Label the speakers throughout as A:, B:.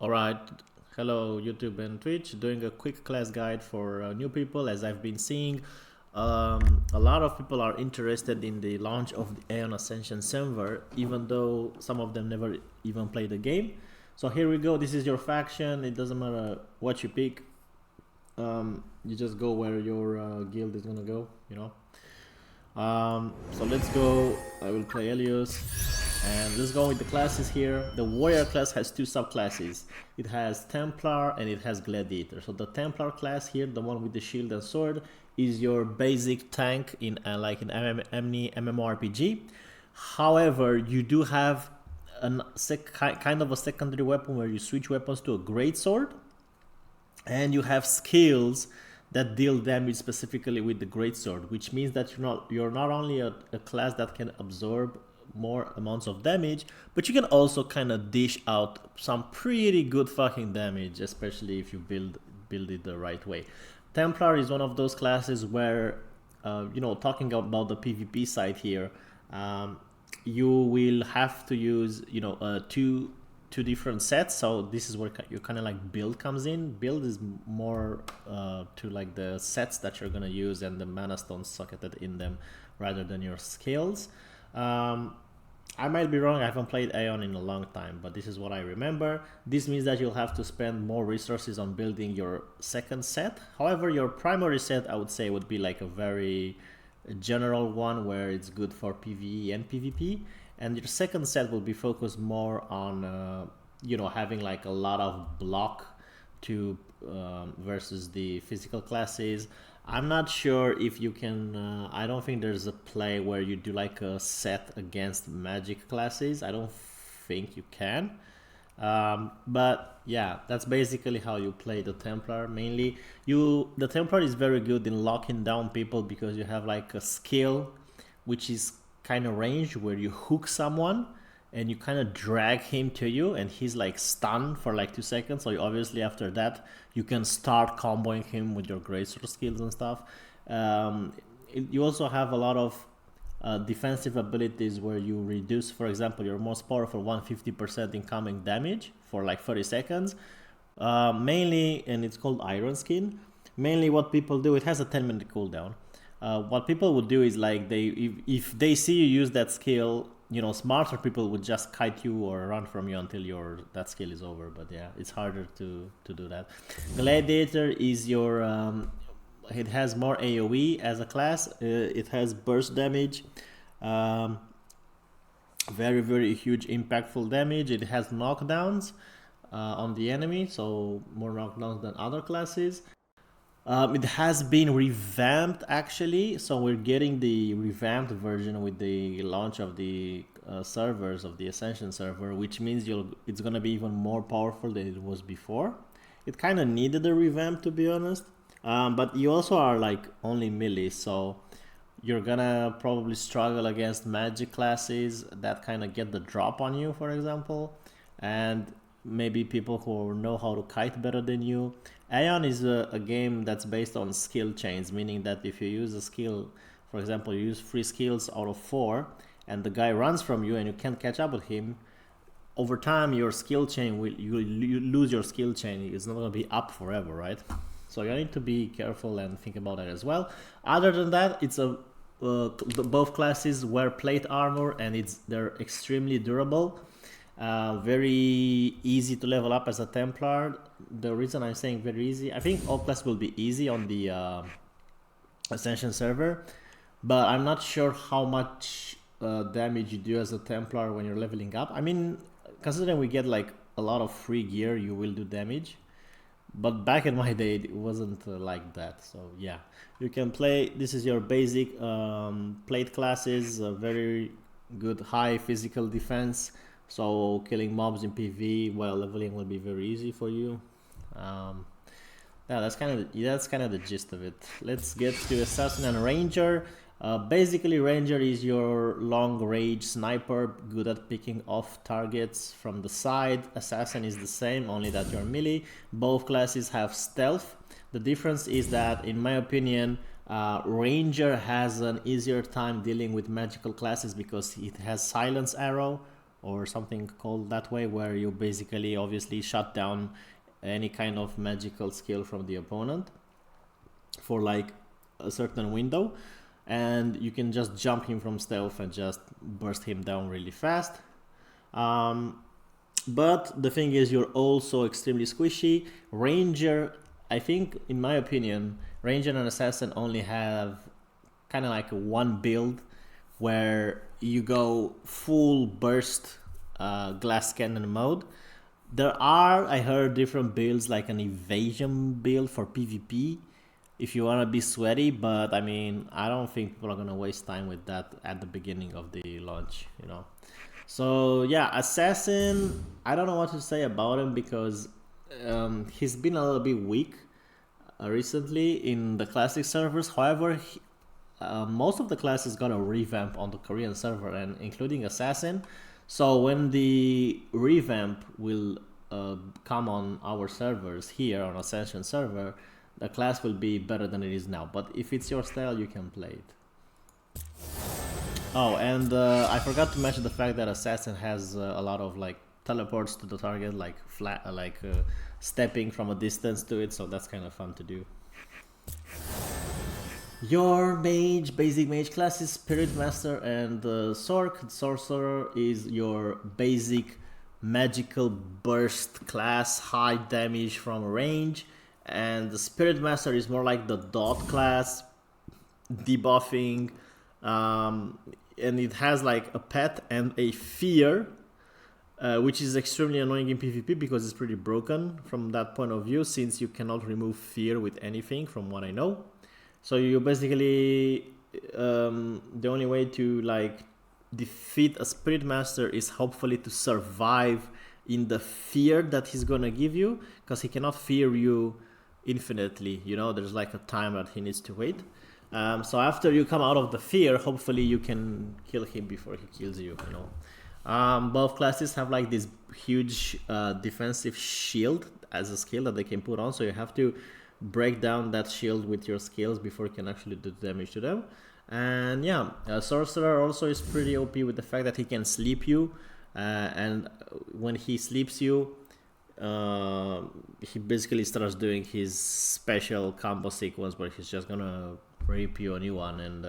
A: Alright, hello YouTube and Twitch. Doing a quick class guide for new people. As I've been seeing, a lot of people are interested in the launch of the Aion Ascension server, even though some of them never even played the game. So here we go. This is your faction. It doesn't matter what you pick. You just go where your guild is gonna go, you know. So let's go. I will play Elios. And let's go with the classes here. The warrior class has two subclasses. It has Templar and it has Gladiator. So the Templar class here, the one with the shield and sword, is your basic tank in like in any MMORPG. However, you do have kind of a secondary weapon where you switch weapons to a great sword, and you have skills that deal damage specifically with the greatsword, which means that you're not only a class that can absorb more amounts of damage, but you can also kind of dish out some pretty good fucking damage, especially if you build it the right way. Templar is one of those classes where, talking about the PvP side here, you will have to use, two different sets. So this is where you kind of like build comes in. Build is more to like the sets that you're gonna use and the mana stones socketed in them rather than your skills. I might be wrong, I haven't played Aion in a long time, but this is what I remember. This means that you'll have to spend more resources on building your second set. However, your primary set, I would say, would be like a very general one where it's good for PvE and PvP. And your second set will be focused more on, having like a lot of block to versus the physical classes. I'm not sure if you can. I don't think there's a play where you do like a set against magic classes. I don't think you can. But yeah, that's basically how you play the Templar. Mainly, the Templar is very good in locking down people because you have like a skill, which is kind of range where you hook someone and you kind of drag him to you and he's like stunned for like 2 seconds. So obviously after that you can start comboing him with your greatsword skills and stuff. You also have a lot of defensive abilities where you reduce, for example, your most powerful 150% incoming damage for like 30 seconds. Mainly, and it's called Iron Skin. Mainly what people do, it has a 10-minute cooldown. What people would do is like if they see you use that skill, smarter people would just kite you or run from you until that skill is over. But yeah, it's harder to do that. Gladiator is your it has more AoE as a class. It has burst damage, very very huge impactful damage. It has knockdowns on the enemy, so more knockdowns than other classes. It has been revamped actually, so we're getting the revamped version with the launch of the servers of the Ascension server, which means it's gonna be even more powerful than it was before. It kind of needed a revamp, to be honest, but you also are like only melee, so you're gonna probably struggle against magic classes that kind of get the drop on you, for example, and maybe people who know how to kite better than you. Aion is a game that's based on skill chains, meaning that if you use a skill, for example, you use 3 skills out of 4, and the guy runs from you and you can't catch up with him, over time your skill chain you lose your skill chain. It's not going to be up forever, right? So you need to be careful and think about that as well. Other than that, it's both classes wear plate armor and they're extremely durable. Very easy to level up as a Templar. The reason I'm saying very easy, I think all class will be easy on the Ascension server, but I'm not sure how much damage you do as a Templar when you're leveling up. I mean, considering we get like a lot of free gear, you will do damage, but back in my day it wasn't like that. So yeah, you can play. This is your basic plate classes, very good high physical defense, so killing mobs in PV while leveling will be very easy for you. Yeah, that's kind of the gist of it. Let's get to Assassin and Ranger. Basically, Ranger is your long range sniper, good at picking off targets from the side. Assassin is the same, only that you're melee. Both classes have stealth. The difference is that, in my opinion, Ranger has an easier time dealing with magical classes because it has silence arrow, or something called that way, where you basically obviously shut down any kind of magical skill from the opponent for like a certain window, and you can just jump him from stealth and just burst him down really fast. But the thing is, you're also extremely squishy. Ranger, I think, in my opinion, Ranger and Assassin only have kind of like one build where you go full burst glass cannon mode. There are, I heard, different builds like an evasion build for PvP if you want to be sweaty, but I mean, I don't think people are going to waste time with that at the beginning of the launch, you know. So yeah, Assassin, I don't know what to say about him because he's been a little bit weak recently in the classic servers. However, most of the classes got a revamp on the Korean server, and including Assassin. So when the revamp will come on our servers here on Ascension server, the class will be better than it is now. But if it's your style, you can play it. Oh, and I forgot to mention the fact that Assassin has a lot of like teleports to the target, like stepping from a distance to it, so that's kind of fun to do. Your mage, basic mage class is Spirit Master, and Sorcerer is your basic magical burst class, high damage from range, and the Spirit Master is more like the dot class, debuffing, and it has like a pet and a fear, which is extremely annoying in PvP because it's pretty broken from that point of view, since you cannot remove fear with anything from what I know. So you basically, the only way to like defeat a Spirit Master is hopefully to survive in the fear that he's gonna give you, because he cannot fear you infinitely, you know, there's like a time that he needs to wait. So after you come out of the fear, hopefully you can kill him before he kills you, you know. Both classes have like this huge defensive shield as a skill that they can put on, so you have to break down that shield with your skills before you can actually do damage to them. And yeah, Sorcerer also is pretty OP with the fact that he can sleep you, and when he sleeps you, he basically starts doing his special combo sequence where he's just gonna rape you a new one, and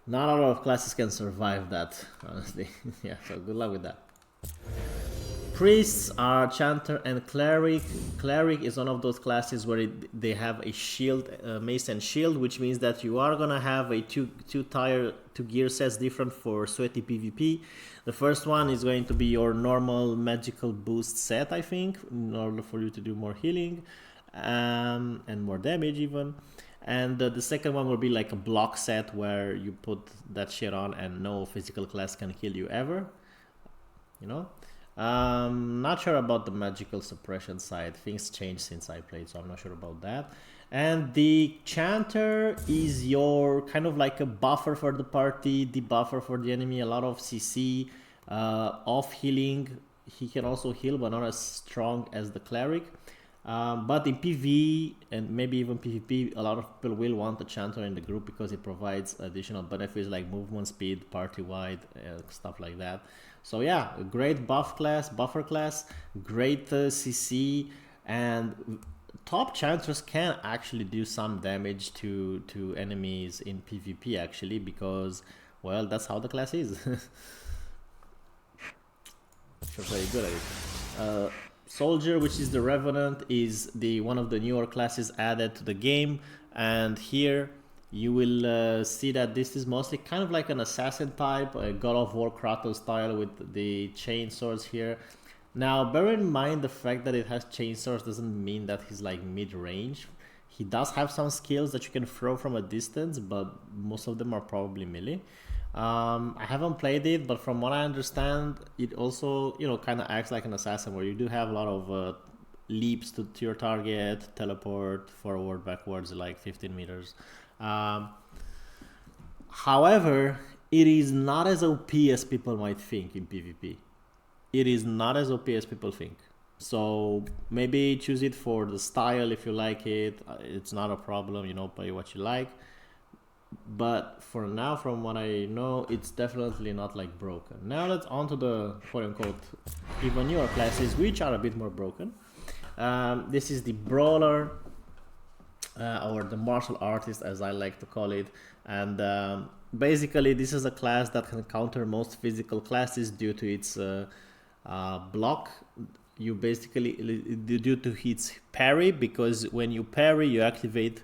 A: not a lot of classes can survive that, honestly. Yeah, so good luck with that. Priests are Chanter and Cleric. Cleric is one of those classes where they have a shield, mace and shield, which means that you are gonna have a two gear sets different for sweaty PvP. The first one is going to be your normal magical boost set, I think, in order for you to do more healing and more damage even. And the second one will be like a block set where you put that shit on and no physical class can kill you ever, you know. Not sure about the magical suppression side. Things changed since I played, so I'm not sure about that. And the Chanter is your kind of like a buffer for the party, debuffer for the enemy, a lot of CC, off healing. He can also heal, but not as strong as the Cleric. But in PvE and maybe even PvP, a lot of people will want the Chanter in the group because it provides additional benefits like movement speed, party-wide, stuff like that. So yeah, a great buffer class, great CC, and top Chanters can actually do some damage to enemies in PvP actually, because, well, that's how the class is. You're very good at it. Soldier, which is the Revenant, is one of the newer classes added to the game, and here you will see that this is mostly kind of like an assassin type, a God of War Kratos style with the chainswords here. Now, bear in mind the fact that it has chainswords doesn't mean that he's like mid-range. He does have some skills that you can throw from a distance, but most of them are probably melee. I haven't played it, but from what I understand, it also, you know, kind of acts like an assassin where you do have a lot of leaps to your target, teleport, forward, backwards, like 15 meters. However, it is not as OP as people might think in PvP. It is not as OP as people think. So maybe choose it for the style if you like it. It's not a problem, you know, play what you like. but for now, from what I know, it's definitely not like broken. Now let's on to the quote-unquote even newer classes, which are a bit more broken. This is the brawler, or the martial artist, as I like to call it, and basically this is a class that can counter most physical classes due to its block. You basically, due to its parry, because when you parry, you activate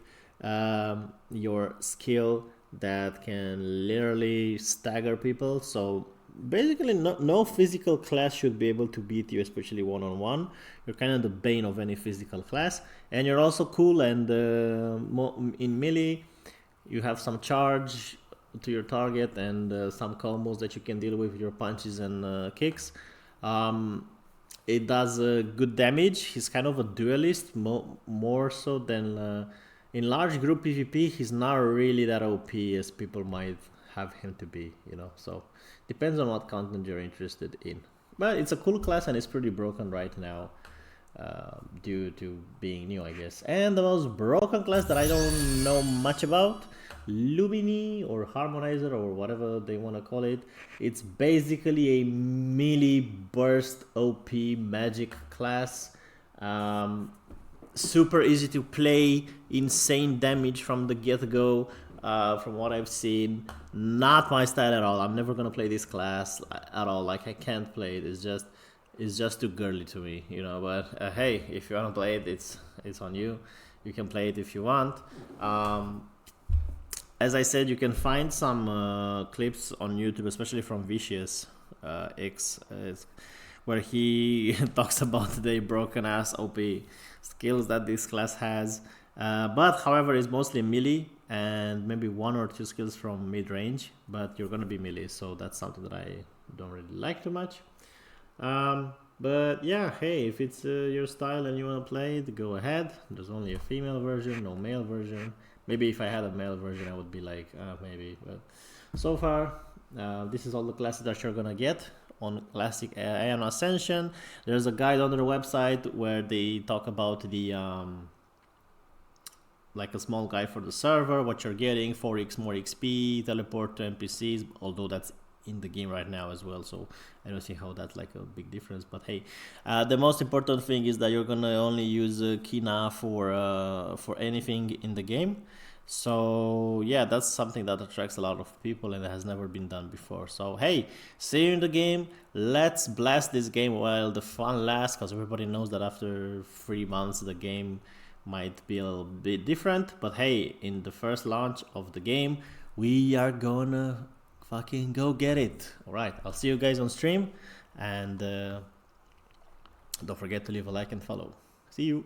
A: your skill that can literally stagger people. So basically, no physical class should be able to beat you, especially one-on-one. You're kind of the bane of any physical class, and you're also cool. And in melee, you have some charge to your target and some combos that you can deal with your punches and kicks. It does good damage. He's kind of a duelist, more so than in large group PvP. He's not really that OP as people might have him to be, So depends on what content you're interested in. But it's a cool class and it's pretty broken right now, due to being new, I guess. And the most broken class that I don't know much about, Lumini or Harmonizer or whatever they want to call it. It's basically a melee burst OP magic class. Super easy to play, insane damage from the get-go. From what I've seen, not my style at all. I'm never gonna play this class at all. Like, I can't play it. It's just too girly to me, But hey, if you wanna play it, it's on you. You can play it if you want. As I said, you can find some clips on YouTube, especially from Vicious X, where he talks about the broken ass OP skills that this class has. But however, it's mostly melee and maybe one or two skills from mid range, but you're gonna be melee, so that's something that I don't really like too much. But yeah, hey, if it's your style and you want to play it, go ahead. There's only a female version, no male version. Maybe if I had a male version, I would be like, maybe. But so far, this is all the classes that you're gonna get on Classic Aion Ascension. There's a guide on their website where they talk about the like a small guide for the server, what you're getting, 4x more XP, teleport to NPCs, although that's in the game right now as well, so I don't see how that's like a big difference. But hey, the most important thing is that you're gonna only use Kina for anything in the game. So yeah, that's something that attracts a lot of people and it has never been done before. So hey, see you in the game. Let's blast this game while the fun lasts, because everybody knows that after 3 months the game might be a little bit different. But hey, in the first launch of the game, we are gonna fucking go get it. All right, I'll see you guys on stream, and don't forget to leave a like and follow. See you.